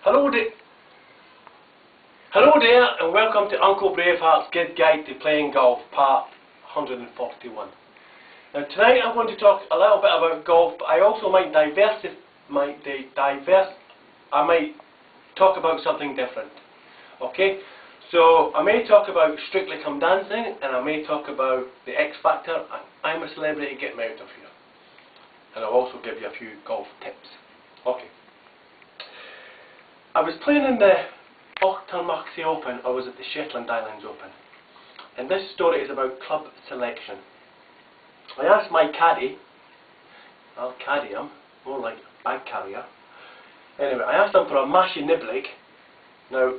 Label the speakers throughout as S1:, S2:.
S1: Hello there, and welcome to Uncle Braveheart's Guide to Playing Golf, part 141. Now tonight I'm going to talk a little bit about golf, but I also might talk about something different. Okay? So I may talk about Strictly Come Dancing, and I may talk about the X Factor, and I'm a Celebrity, Get Me Out of Here. And I'll also give you a few golf tips. Okay. I was playing in the Auchtermuchty Open. I was at the Shetland Islands Open, and this story is about club selection. I asked my caddy, I'll caddy him, more like a bag carrier. Anyway, I asked him for a Mashie Niblick. Now,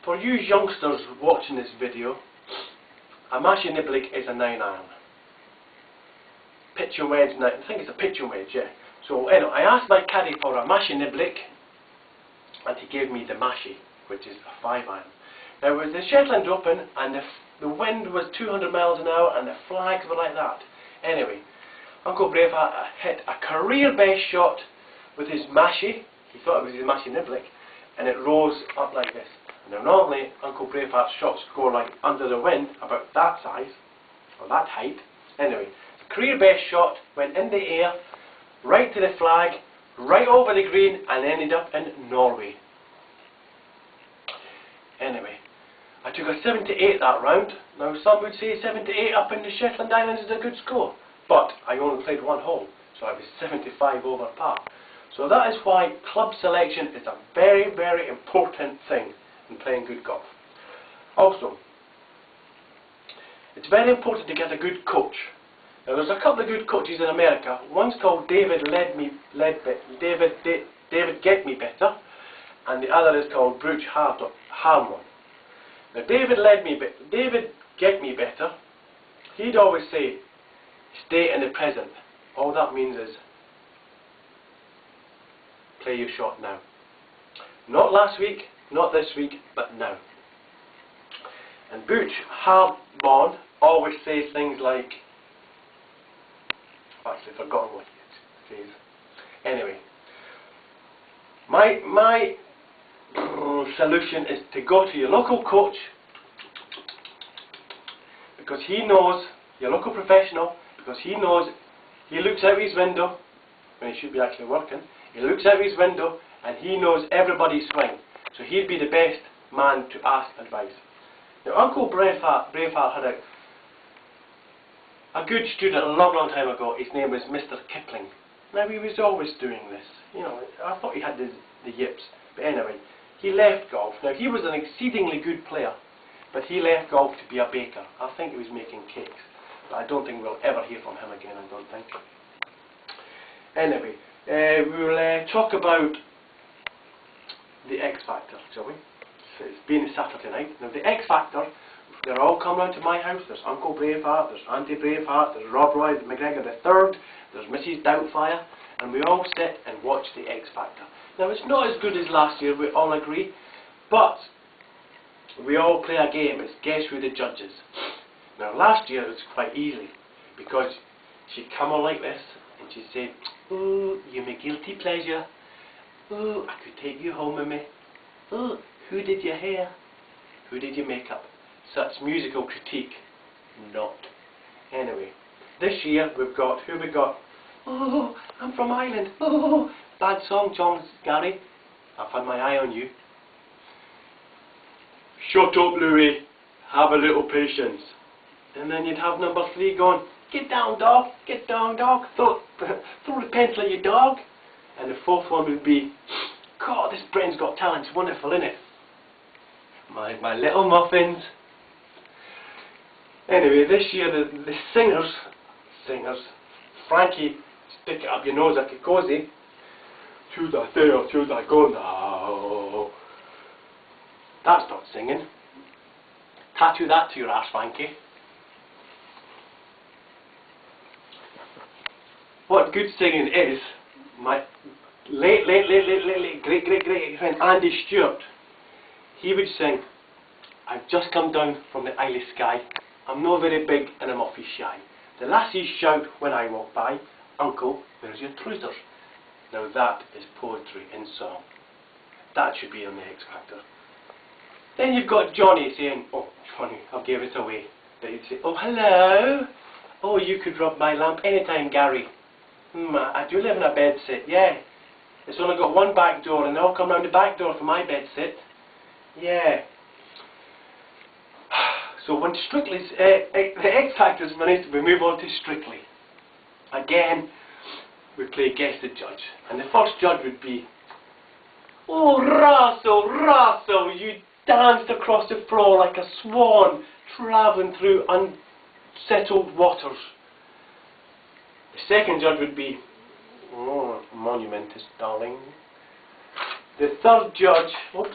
S1: for you youngsters watching this video, a Mashie Niblick is a 9-iron. Pitch and wedge, I think it's a pitch and wedge, yeah. So anyway, I asked my caddy for a Mashie Niblick, and he gave me the Mashie, which is a 5-iron. Now it was the Shetland Open, and the wind was 200 miles an hour, and the flags were like that. Anyway, Uncle Braveheart hit a career best shot with his Mashie. He thought it was his Mashie Niblick, and it rose up like this. Now normally Uncle Braveheart's shots go like under the wind, about that size, or that height. Anyway, the career best shot went in the air, right to the flag, right over the green, and ended up in Norway. Anyway, I took a 78 that round. Now some would say 78 up in the Shetland Islands is a good score, but I only played one hole, so I was 75 over par. So that is why club selection is a very, very important thing in playing good golf. Also, it's very important to get a good coach. Now there's a couple of good coaches in America. One's called David Get Me Better, and the other is called Bruce Harmon. Now David Get Me Better, he'd always say, stay in the present. All that means is, play your shot now. Not last week, not this week, but now. And Bruce Harmon always says things like, I've actually forgotten what he says. Anyway, my solution is to go to your local coach, because he knows, your local professional, because he knows, he looks out his window when he should be actually working. He looks out his window and he knows everybody's swing, so he'd be the best man to ask advice. Now Uncle Braveheart had a good student a long time ago. His name was Mr. Kipling. Now he was always doing this, you know. I thought he had the yips, but anyway, he left golf. Now he was an exceedingly good player, but he left golf to be a baker. I think he was making cakes, but I don't think we'll ever hear from him again, I don't think. Anyway, we'll talk about the X Factor, shall we? So it's been Saturday night. Now the X Factor, they're all come round to my house. There's Uncle Braveheart, there's Auntie Braveheart, there's Rob Roy McGregor III, there's Mrs. Doubtfire, and we all sit and watch the X Factor. Now it's not as good as last year, we all agree, but we all play a game. It's guess who the judge is. Now last year it was quite easy, because she'd come on like this, and she'd say, "Ooh, you're my guilty pleasure. Ooh, I could take you home with me. Ooh, who did your hair? Who did your makeup?" Such musical critique, not. Anyway, this year we've got, who we got? "Oh, I'm from Ireland. Oh, bad song, John Gary. I've had my eye on you." "Shut up, Louis. Have a little patience." And then you'd have number 3 going, "Get down, dog. Get down, dog. Throw the pencil at your dog." And the 4th one would be, "God, this Britain's Got Talent's wonderful, isn't it? My little muffins." Anyway, this year the singers, Frankie, stick it up your nose like a cozy. "Should I stay or should I go now?" That's not singing. Tattoo that to your ass, Frankie. What good singing is, my late great friend Andy Stewart, he would sing, "I've just come down from the Isle of Skye. I'm not very big and I'm awfully shy. The lassies shout when I walk by, 'Uncle, where's your trousers?'" Now that is poetry in song. That should be on the X Factor. Then you've got Johnny saying, oh, Johnny, I've gave it away. But he'd say, oh, hello. Oh, you could rub my lamp anytime, Gary. I do live in a bed sit, yeah. It's only got one back door and they all come round the back door for my bed sit. Yeah. So when Strictly's, the X Factor's finished, we move on to Strictly. Again, we play Guess the Judge. And the first judge would be, oh, Russell, Russell, you danced across the floor like a swan travelling through unsettled waters. The second judge would be, oh, monumentous, darling. The third judge, would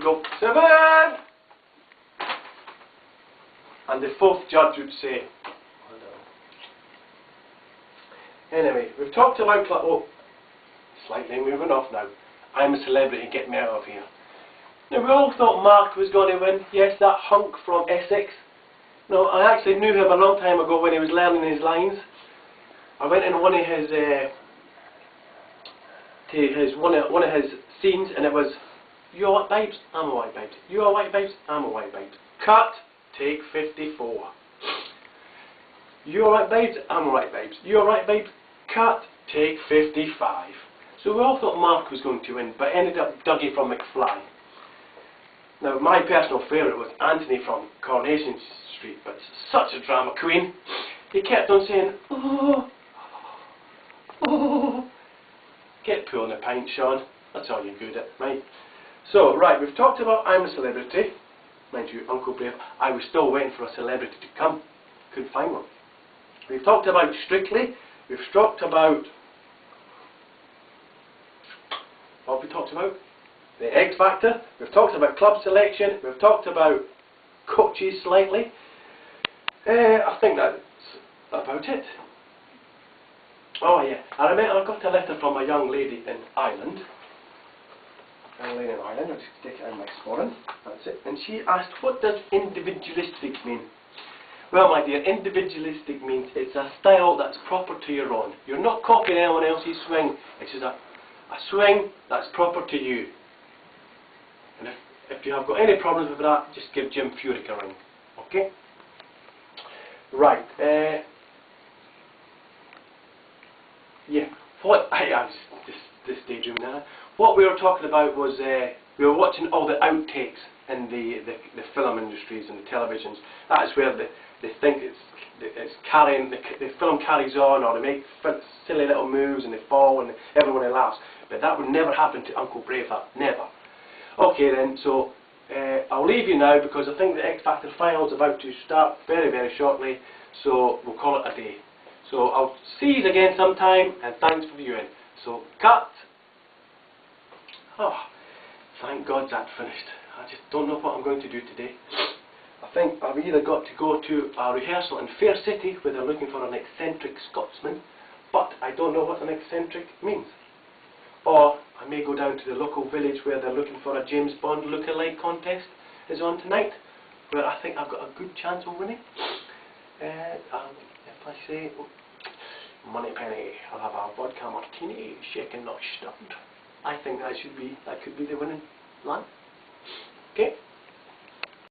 S1: go, 7! And the fourth judge would say, anyway, we've talked about, slightly moving off now. I'm a Celebrity, get me out of here. Now we all thought Mark was going to win. Yes, that hunk from Essex. No, I actually knew him a long time ago when he was learning his lines. I went in one of his scenes and it was, you alright babes? I'm alright babes. You alright babes? I'm alright babes. Cut. Take 54. You alright babes? I'm alright babes. You alright babes? Cut. Take 55. So we all thought Mark was going to win, but ended up Dougie from McFly. Now my personal favourite was Anthony from Coronation Street, but such a drama queen. He kept on saying, oh, oh. Get pulling a pint, Sean. That's all you're good at, right? So, right, we've talked about I'm a Celebrity. Mind you, Uncle Brave, I was still waiting for a celebrity to come. Couldn't find one. We've talked about Strictly. We've talked about... what have we talked about? The X Factor. We've talked about club selection. We've talked about coaches slightly. I think that's about it. Oh yeah, I remember I got a letter from a young lady in Ireland. I'll just stick it in my sporran. That's it. And she asked, what does individualistic mean? Well, my dear, individualistic means it's a style that's proper to your own. You're not copying anyone else's swing. It's just a swing that's proper to you. And if you have got any problems with that, just give Jim Furyk a ring. Okay? Right. Yeah. What I was this daydream now. What we were talking about was we were watching all the outtakes in the film industries and the televisions. That's where they think it's carrying, the film carries on, or they make silly little moves and they fall and everyone laughs. But that would never happen to Uncle Braveheart, never. Okay then, so I'll leave you now because I think the X Factor final is about to start very, very shortly. So we'll call it a day. So I'll see you again sometime, and thanks for viewing. So cut. Oh, thank God that's finished. I just don't know what I'm going to do today. I think I've either got to go to a rehearsal in Fair City where they're looking for an eccentric Scotsman, but I don't know what an eccentric means. Or I may go down to the local village where they're looking for a James Bond look-alike contest is on tonight, where I think I've got a good chance of winning. If I say money penny, I'll have a vodka martini, shaken not stunned. I think that could be the winning line. Okay.